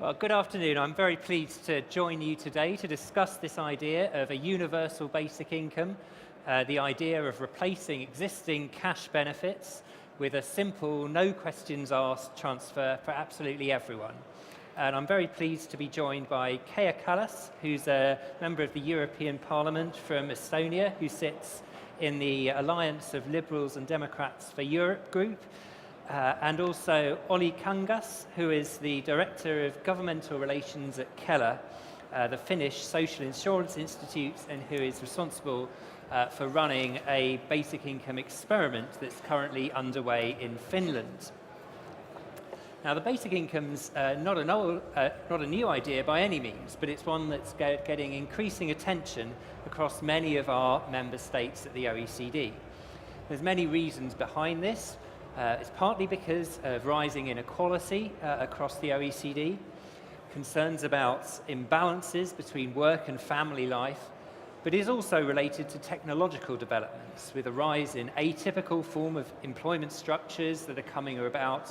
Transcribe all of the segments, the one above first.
Well, good afternoon. I'm very pleased to join you today to discuss this idea of a universal basic income, the idea of replacing existing cash benefits with a simple, no questions asked transfer for absolutely everyone. And I'm very pleased to be joined by Kaja Kallas, who's a member of the European Parliament from Estonia, who sits in the Alliance of Liberals and Democrats for Europe group. And also Olli Kangas, who is the Director of Governmental Relations at Kela, the Finnish Social Insurance Institute, and who is responsible for running a basic income experiment that's currently underway in Finland. Now, the basic income's not a new idea by any means, but it's one that's getting increasing attention across many of our member states at the OECD. There's many reasons behind this. It's partly because of rising inequality across the OECD, concerns about imbalances between work and family life, but is also related to technological developments, with a rise in atypical form of employment structures that are coming about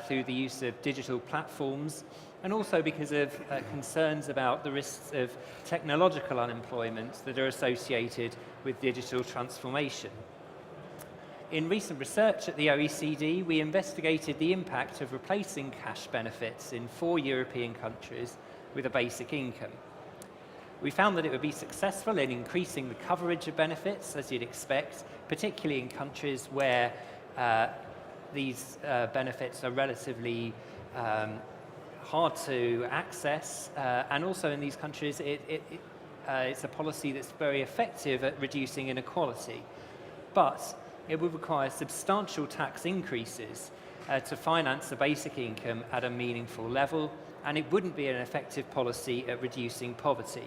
through the use of digital platforms, and also because of concerns about the risks of technological unemployment that are associated with digital transformation. In recent research at the OECD, we investigated the impact of replacing cash benefits in 4 European countries with a basic income. We found that it would be successful in increasing the coverage of benefits, as you'd expect, particularly in countries where these benefits are relatively hard to access, and also in these countries it's a policy that's very effective at reducing inequality. But it would require substantial tax increases to finance the basic income at a meaningful level, and it wouldn't be an effective policy at reducing poverty.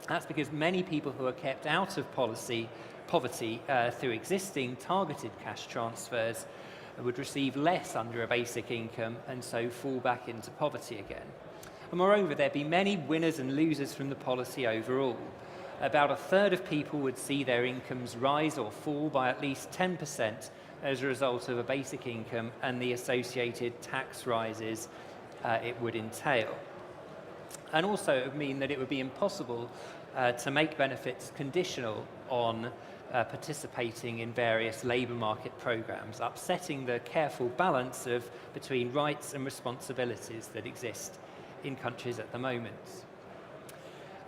That's because many people who are kept out of poverty through existing targeted cash transfers would receive less under a basic income and so fall back into poverty again. And moreover, there'd be many winners and losers from the policy overall. About a third of people would see their incomes rise or fall by at least 10% as a result of a basic income and the associated tax rises it would entail. And also it would mean that it would be impossible to make benefits conditional on participating in various labour market programs, upsetting the careful balance between rights and responsibilities that exist in countries at the moment.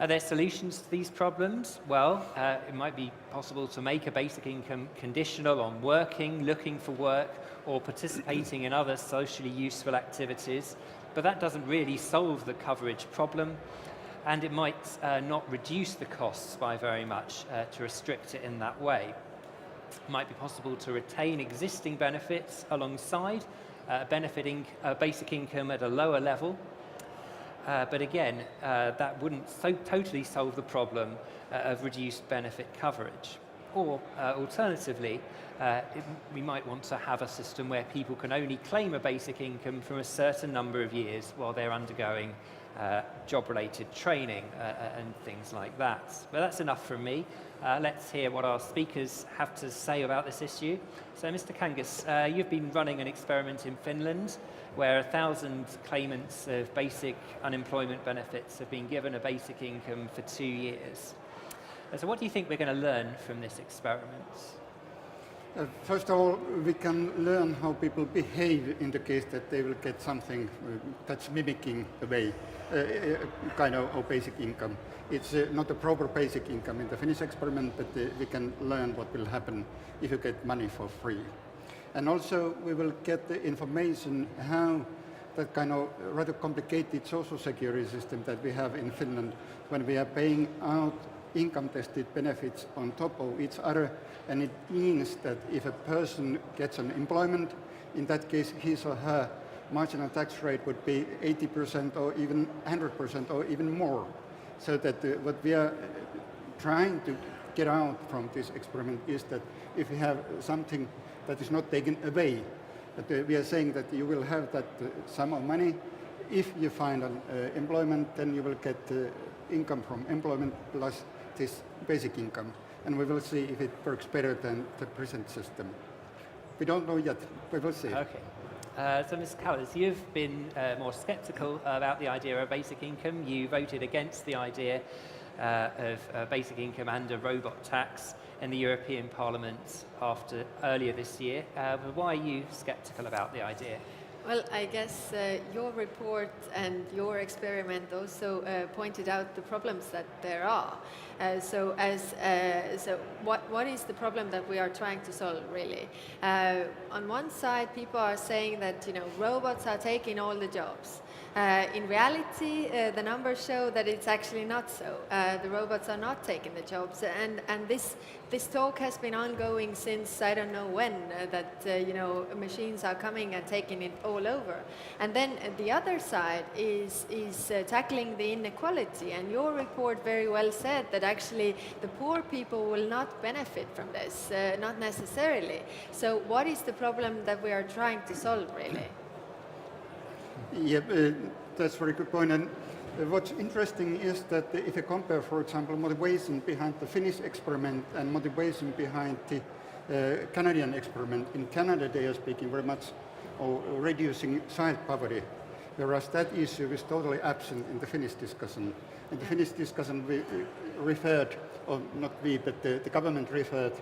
Are there solutions to these problems? Well, it might be possible to make a basic income conditional on working, looking for work, or participating in other socially useful activities, but that doesn't really solve the coverage problem, and it might not reduce the costs by very much to restrict it in that way. It might be possible to retain existing benefits alongside basic income at a lower level, but again, that wouldn't totally solve the problem of reduced benefit coverage. Or alternatively, we might want to have a system where people can only claim a basic income from a certain number of years while they're undergoing job-related training and things like that. But that's enough from me. Let's hear what our speakers have to say about this issue. So, Mr. Kangas, you've been running an experiment in Finland where 1,000 claimants of basic unemployment benefits have been given a basic income for 2 years. So what do you think we're going to learn from this experiment? First of all, we can learn how people behave in the case that they will get something that's mimicking a way, kind of basic income. It's not a proper basic income in the Finnish experiment, but we can learn what will happen if you get money for free. And also we will get the information how that kind of rather complicated social security system that we have in Finland, when we are paying out income-tested benefits on top of each other, and it means that if a person gets an employment, in that case his or her marginal tax rate would be 80% or even 100% or even more. So that what we are trying to get out from this experiment is that if we have something that is not taken away, that we are saying that you will have that sum of money. If you find an employment, then you will get income from employment plus this basic income. And we will see if it works better than the present system. We don't know yet, we will see. Okay. So Ms. Kallas, you've been more sceptical about the idea of basic income. You voted against the idea of basic income and a robot tax in the European Parliament earlier this year. Why are you sceptical about the idea? Well, I guess your report and your experiment also pointed out the problems that there are. So what is the problem that we are trying to solve, really? On one side, people are saying that robots are taking all the jobs. In reality, the numbers show that it's actually not so. The robots are not taking the jobs, and this talk has been ongoing since I don't know when. That machines are coming and taking it all over. And then the other side is tackling the inequality. And your report very well said that actually the poor people will not benefit from this, not necessarily. So what is the problem that we are trying to solve, really? Yeah, that's a very good point. And what's interesting is that if you compare, for example, motivation behind the Finnish experiment and motivation behind the Canadian experiment, in Canada they are speaking very much of reducing child poverty, whereas that issue is totally absent in the Finnish discussion. In the Finnish discussion we referred, or not we, but the government referred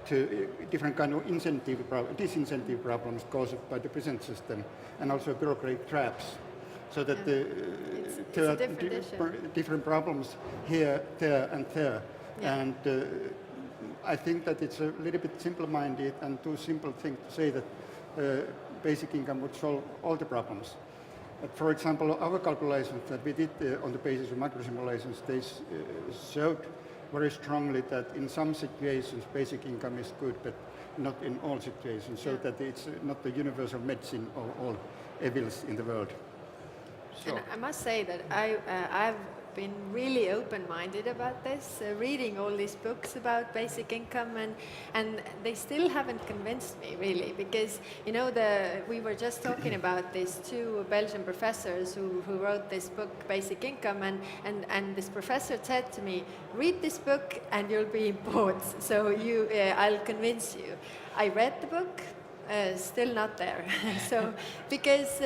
to different kind of disincentive problems caused by the present system, and also bureaucratic traps. So that there are different problems here, there, and there. Yeah. And I think that it's a little bit simple-minded and too simple thing to say that basic income would solve all the problems. For example, our calculations that we did on the basis of macro simulations, they showed very strongly that in some situations basic income is good, but not in all situations, so that it's not the universal medicine of all evils in the world. Sure. And I must say that I've been really open-minded about this, reading all these books about basic income, and they still haven't convinced me, really, because we were just talking about these two Belgian professors who wrote this book, Basic Income, and this professor said to me, read this book and you'll be bored, so I'll convince you. I read the book. Still not there. So because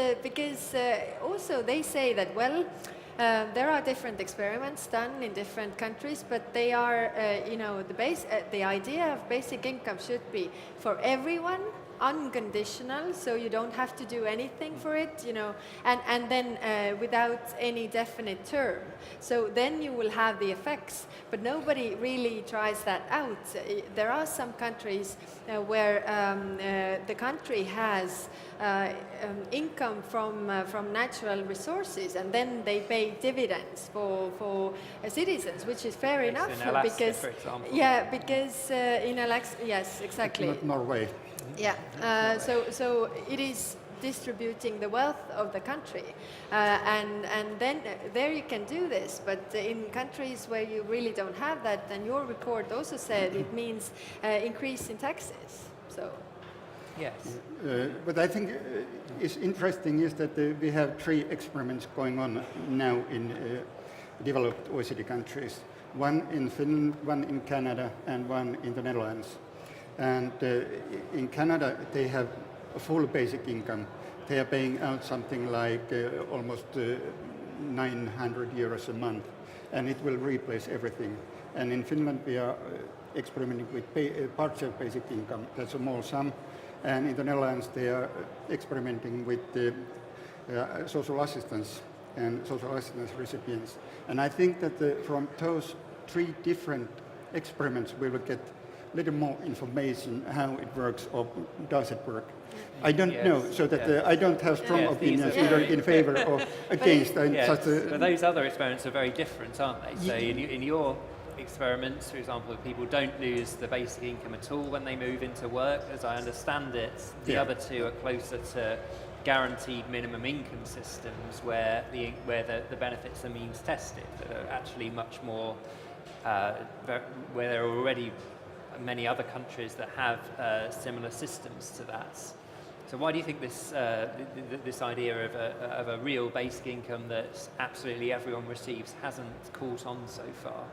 also they say that there are different experiments done in different countries, but they are the idea of basic income should be for everyone, unconditional, so you don't have to do anything for it, and then without any definite term. So then you will have the effects, but nobody really tries that out. There are some countries where the country has income from natural resources, and then they pay dividends for citizens, which is fair enough. In Alaska, because, for example. Yeah, because in Alaska, yes, exactly. Not Norway. Yeah, so it is distributing the wealth of the country, and then there you can do this, but in countries where you really don't have that, and your report also said it means increase in taxes. So yes. What I think is interesting is that we have 3 experiments going on now in developed OECD countries. One in Finland, one in Canada, and one in the Netherlands. And in Canada, they have a full basic income. They are paying out something like almost 900 euros a month, and it will replace everything. And in Finland, we are experimenting with partial basic income. That's a small sum. And in the Netherlands, they are experimenting with social assistance and social assistance recipients. And I think that from those 3 different experiments, we will get little more information how it works or does it work. I don't know, so that I don't have strong opinions either in favor or against. But those other experiments are very different, aren't they? So in your experiments, for example, people don't lose the basic income at all when they move into work. As I understand it, the other 2 are closer to guaranteed minimum income systems where the benefits are means tested, that are actually much more, where there are already many other countries that have similar systems to that. So why do you think this idea of a real basic income that absolutely everyone receives hasn't caught on so far?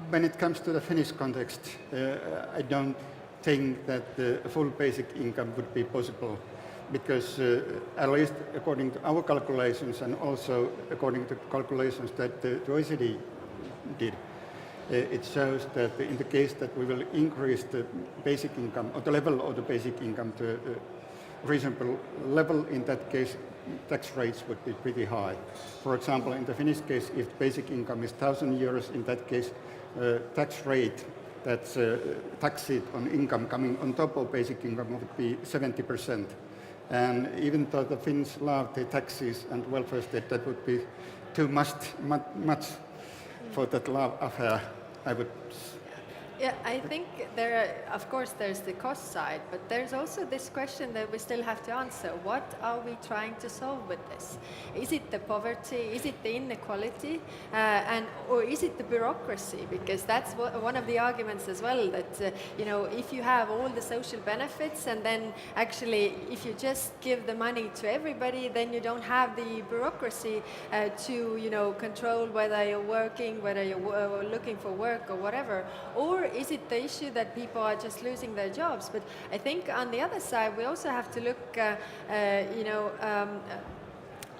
When it comes to the Finnish context, I don't think that the full basic income would be possible, because at least according to our calculations and also according to calculations that the OECD did, it shows that in the case that we will increase the basic income or the level of the basic income to a reasonable level, in that case tax rates would be pretty high. For example, in the Finnish case, if basic income is 1,000 euros, in that case tax rate that's taxed on income coming on top of basic income would be 70%. And even though the Finns love the taxes and welfare state, that would be too much for that love affair, I would. Yeah, I think of course, there's the cost side, but there's also this question that we still have to answer. What are we trying to solve with this? Is it the poverty? Is it the inequality? Or is it the bureaucracy? Because that's one of the arguments as well, that if you have all the social benefits and then actually if you just give the money to everybody, then you don't have the bureaucracy to control whether you're working, whether you're looking for work or whatever. Or is it the issue that people are just losing their jobs? But I think on the other side, we also have to look,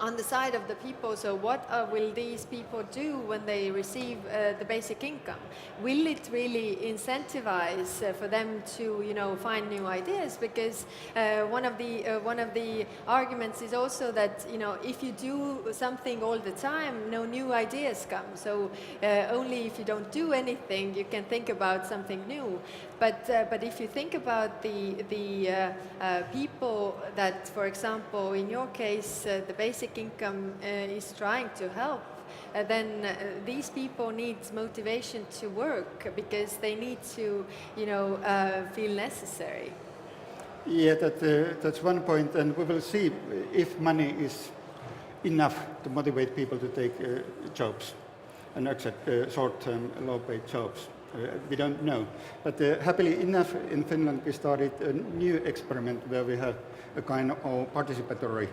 on the side of the people. So what will these people do when they receive the basic income? Will it really incentivize for them to find new ideas? Because one of the arguments is also that if you do something all the time, no new ideas come. So only if you don't do anything, you can think about something new. But if you think about the people that, for example, in your case, the basic income is trying to help, then these people need motivation to work because they need to, feel necessary. Yeah, that's one point, and we will see if money is enough to motivate people to take jobs and accept short-term, low-paid jobs. We don't know. But happily enough, in Finland we started a new experiment where we have a kind of participatory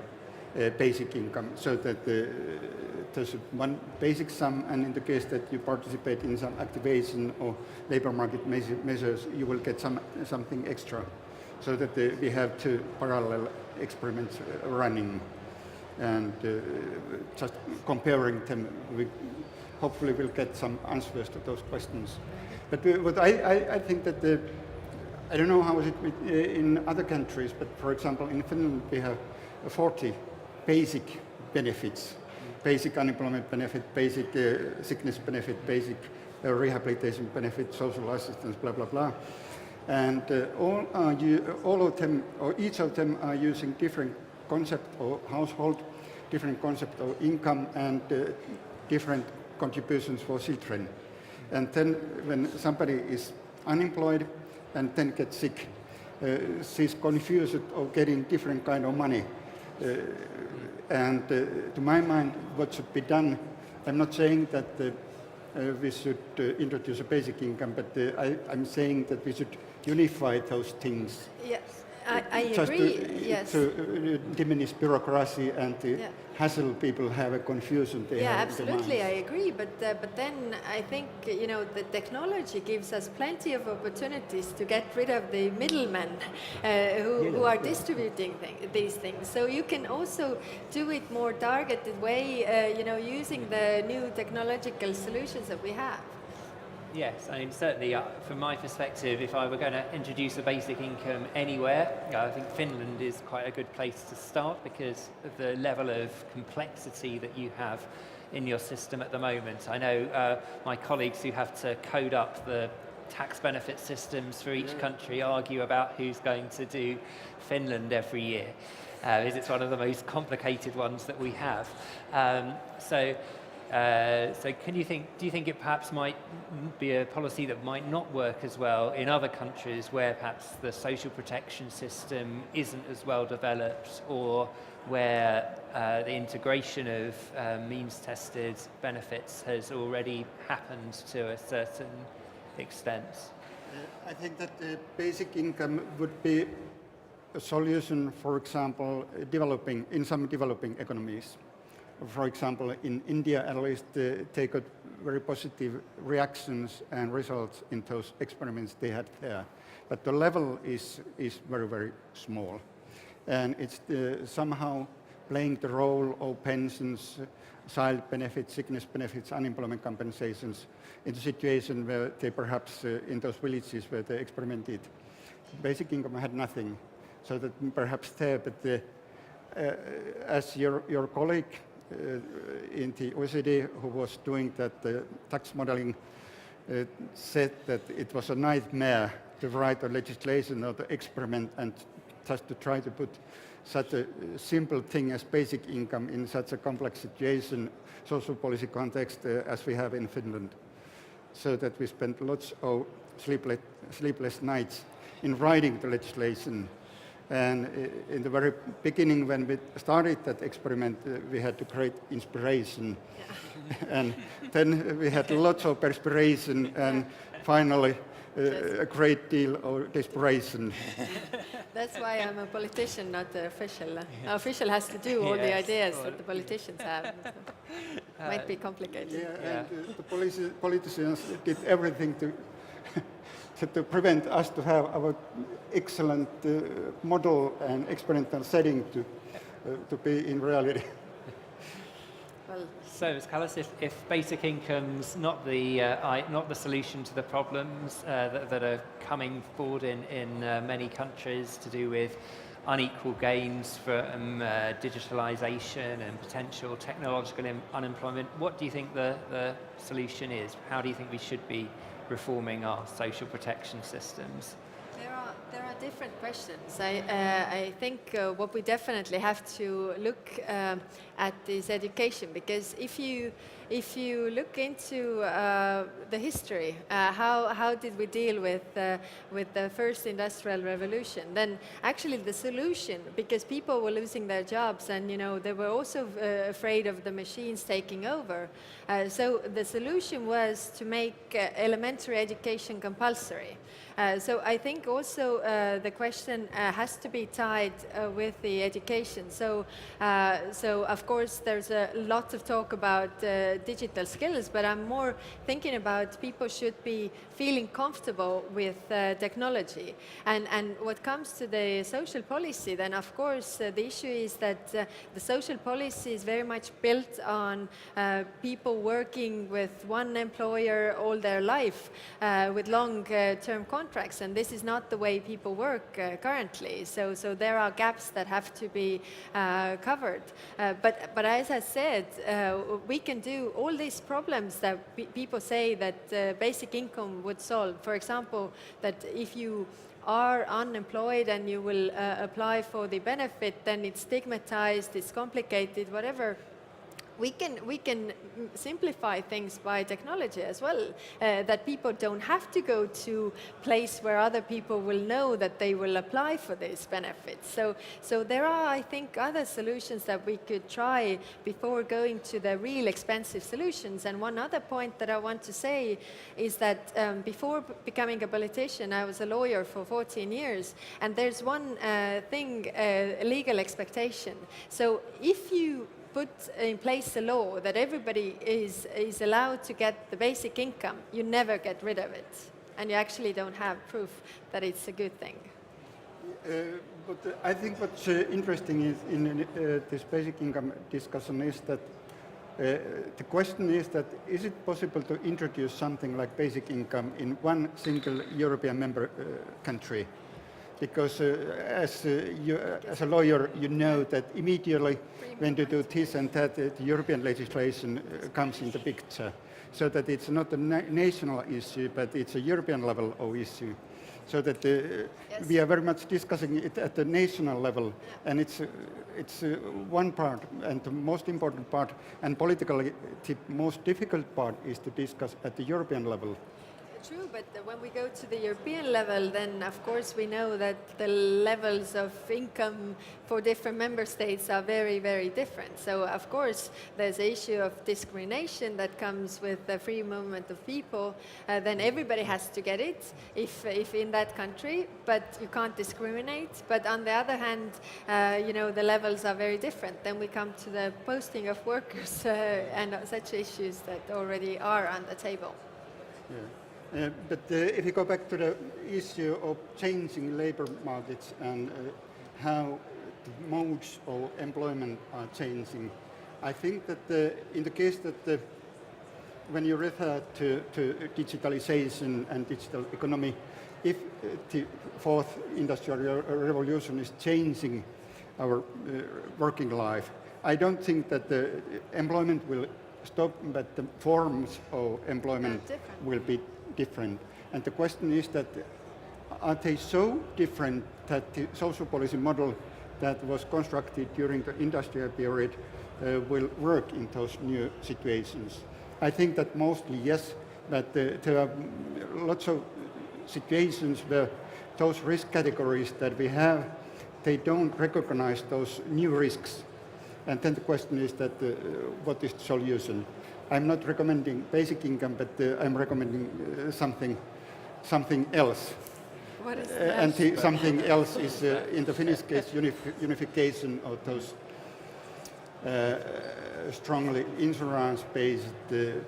basic income, so that there's one basic sum, and in the case that you participate in some activation or labor market measures, you will get something extra. So that we have two parallel experiments running, and just comparing them, we hopefully will get some answers to those questions. But I think that I don't know how is it in other countries, but for example in Finland we have 40 basic benefits: basic unemployment benefit, basic sickness benefit, basic rehabilitation benefit, social assistance, blah blah blah. And all of them, or each of them, are using different concept of household, different concept of income, and different contributions for children. And then when somebody is unemployed and then gets sick, she's confused of getting different kind of money. And to my mind, what should be done, I'm not saying that we should introduce a basic income, but I'm saying that we should unify those things. Yes, I agree. Yes. To diminish bureaucracy and the hassle people have, a confusion they have. Absolutely, I agree. But then I think the technology gives us plenty of opportunities to get rid of the middlemen who are distributing these things. So you can also do it more targeted way, using the new technological solutions that we have. Yes, I mean, certainly from my perspective, if I were going to introduce a basic income anywhere, I think Finland is quite a good place to start because of the level of complexity that you have in your system at the moment. I know my colleagues who have to code up the tax benefit systems for each country argue about who's going to do Finland every year, because it's one of the most complicated ones that we have. So do you think it perhaps might be a policy that might not work as well in other countries where perhaps the social protection system isn't as well developed, or where the integration of means-tested benefits has already happened to a certain extent? I think that the basic income would be a solution, for example, in some developing economies. For example, in India, at least, they got very positive reactions and results in those experiments they had there. but the level is very, very small. And it's somehow playing the role of pensions, child benefits, sickness benefits, unemployment compensations in the situation where they perhaps, in those villages where they experimented, basic income had nothing. So that perhaps there, but as your colleague in the OECD who was doing that tax modeling said that it was a nightmare to write a legislation or to experiment and just to try to put such a simple thing as basic income in such a complex situation, social policy context as we have in Finland. So that we spent lots of sleepless nights in writing the legislation. And in the very beginning, when we started that experiment, we had to create inspiration. Yeah. And then we had lots of perspiration and finally a great deal of desperation. That's why I'm a politician, not an official. An official has to do all the ideas that the politicians have. So might be complicated. Yeah, and the politicians did everything to prevent us to have our excellent model and experimental setting to be in reality. Well, so, Ms. Kallas, if basic income's not the solution to the problems that are coming forward in many countries to do with unequal gains from digitalization and potential technological unemployment, what do you think the solution is? How do you think we should be reforming our social protection systems? There are different questions. I think what we definitely have to look at is education, because if you look into the history, how did we deal with the first industrial revolution, then actually the solution, because people were losing their jobs and they were also afraid of the machines taking over. So the solution was to make elementary education compulsory. So I think also the question has to be tied with the education. So of course there's a lot of talk about digital skills, but I'm more thinking about people should be feeling comfortable with technology. And what comes to the social policy, then of course the issue is that the social policy is very much built on people working with one employer all their life with long-term contracts, and this is not the way people work currently. So there are gaps that have to be covered. But as I said, we can do all these problems that people say that basic income would solve. For example, that if you are unemployed and you will apply for the benefit, then it's stigmatized, it's complicated, whatever. We can simplify things by technology as well, that people don't have to go to a place where other people will know that they will apply for these benefits. So there are, I think, other solutions that we could try before going to the real expensive solutions. And one other point that I want to say is that before becoming a politician, I was a lawyer for 14 years, and there's one thing, legal expectation. So if you put in place a law that everybody is allowed to get the basic income, you never get rid of it. And you actually don't have proof that it's a good thing. But I think what's interesting is in this basic income discussion is that the question is that is it possible to introduce something like basic income in one single European member country? Because as a lawyer, you know that immediately when you do this and that, the European legislation comes in the picture. So that it's not a national issue, but it's a European level of issue. So that yes, we are very much discussing it at the national level, and it's one part, and the most important part, and politically the most difficult part is to discuss at the European level. True, but when we go to the European level, then of course we know that the levels of income for different member states are very, very different. So of course there's an issue of discrimination that comes with the free movement of people. Then everybody has to get it if in that country, but you can't discriminate. But on the other hand, the levels are very different. Then we come to the posting of workers and such issues that already are on the table. Yeah. But if you go back to the issue of changing labor markets and how the modes of employment are changing, I think that in the case that when you refer to digitalization and digital economy, if the fourth industrial revolution is changing our working life, I don't think that the employment will stop, but the forms of employment will be different. And the question is that are they so different that the social policy model that was constructed during the industrial period will work in those new situations? I think that mostly yes, but there are lots of situations where those risk categories that we have, they don't recognize those new risks. And then the question is that what is the solution? I'm not recommending basic income, but I'm recommending something else. What is that? And something else is, in the Finnish case, unification of those strongly insurance-based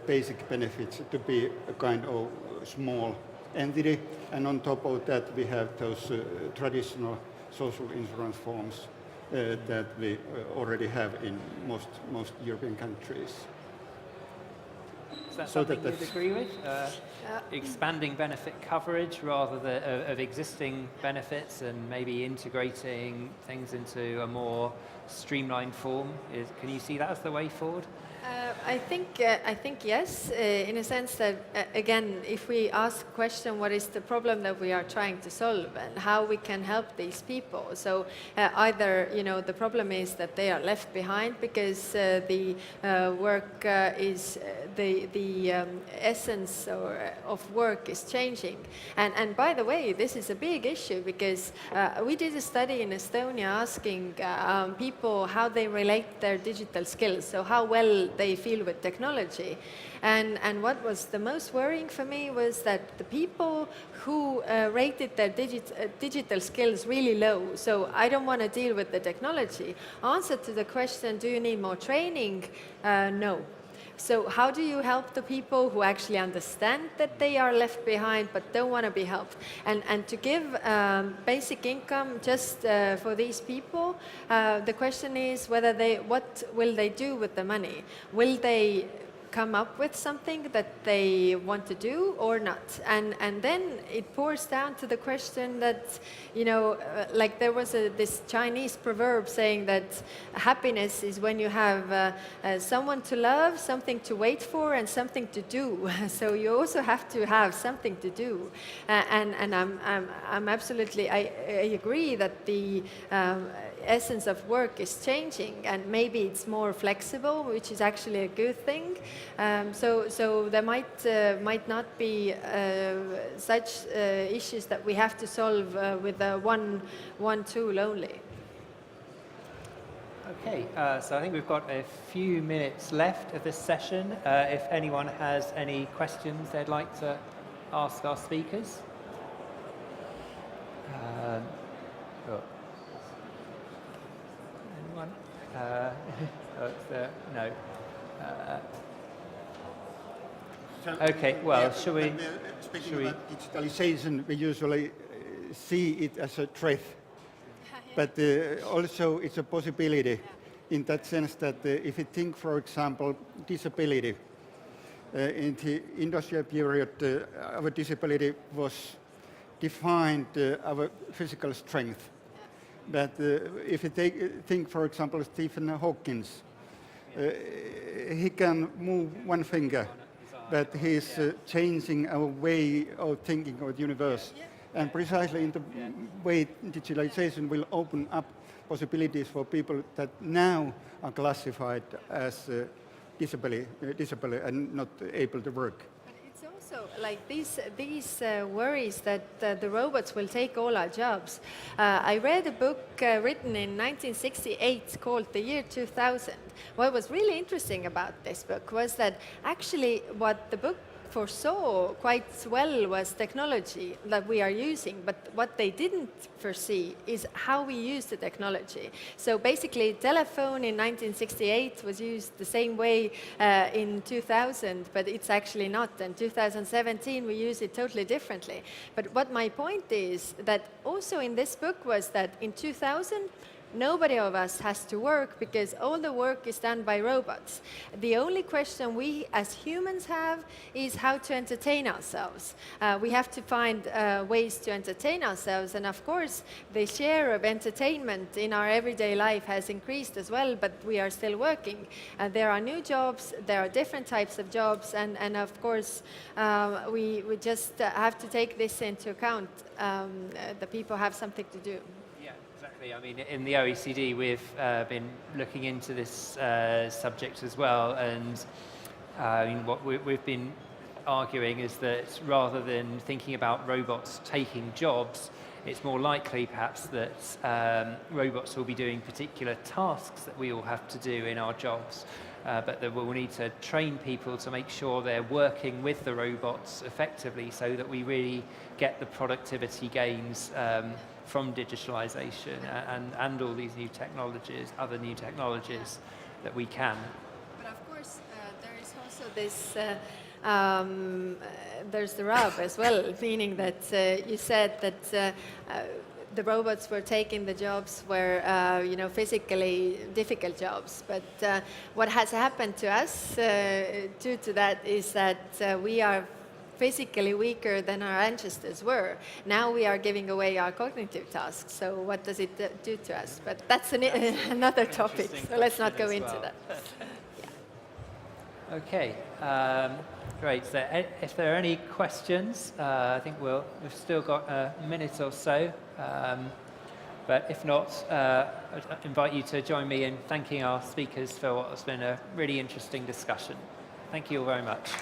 basic benefits to be a kind of small entity, and on top of that we have those traditional social insurance forms that we already have in most European countries. Is that something you'd agree with? Expanding benefit coverage rather than of existing benefits and maybe integrating things into a more streamlined form? Can you see that as the way forward? I think yes, in a sense that, again, if we ask the question, what is the problem that we are trying to solve and how we can help these people? So either, the problem is that they are left behind because the work is, the essence of work is changing. And by the way, this is a big issue because we did a study in Estonia asking people how they relate their digital skills, so how well they feel with technology. And what was the most worrying for me was that the people who rated their digital skills really low, so I don't want to deal with the technology, answer to the question, do you need more training? No. So how do you help the people who actually understand that they are left behind but don't want to be helped? And to give basic income just for these people, the question is what will they do with the money? Will they come up with something that they want to do or not? And then it pours down to the question that, like there was this Chinese proverb saying that happiness is when you have someone to love, something to wait for, and something to do. So you also have to have something to do. And I'm absolutely, I agree that the essence of work is changing, and maybe it's more flexible, which is actually a good thing. So there might not be such issues that we have to solve with one tool only. Okay, so I think we've got a few minutes left of this session. If anyone has any questions they'd like to ask our speakers. Sure. Anyone? No. Okay, well, shall we... Speaking about digitalization, we usually see it as a threat, but also it's a possibility in that sense that if you think, for example, disability, in the industrial period, our disability was defined our physical strength. But if you think, for example, Stephen Hawking, he can move one finger, but he's changing our way of thinking of the universe. And precisely in the way digitalization will open up possibilities for people that now are classified as disability and not able to work. So, like these worries that the robots will take all our jobs. I read a book written in 1968 called The Year 2000. What was really interesting about this book was that actually what the book foresaw quite well was technology that we are using, but what they didn't foresee is how we use the technology. So basically, telephone in 1968 was used the same way in 2000, but it's actually not. In 2017, we use it totally differently. But what my point is that also in this book was that in 2000, nobody of us has to work because all the work is done by robots. The only question we as humans have is how to entertain ourselves. We have to find ways to entertain ourselves, and of course the share of entertainment in our everyday life has increased as well, but we are still working. There are new jobs, there are different types of jobs, and of course we just have to take this into account. The people have something to do. I mean, in the OECD, we've been looking into this subject as well, and I mean, what we've been arguing is that rather than thinking about robots taking jobs, it's more likely perhaps that robots will be doing particular tasks that we all have to do in our jobs, but that we'll need to train people to make sure they're working with the robots effectively so that we really get the productivity gains from digitalization and all these new technologies, other new technologies that we can. But of course, there is also this, there's the rub as well, meaning that you said that the robots were taking the jobs where, physically difficult jobs. But what has happened to us due to that is that we are physically weaker than our ancestors were. Now we are giving away our cognitive tasks. So what does it do to us? But that's another topic, so let's not go into that. Yeah. Okay, great. So if there are any questions, I think we've still got a minute or so. But if not, I'd invite you to join me in thanking our speakers for what has been a really interesting discussion. Thank you all very much.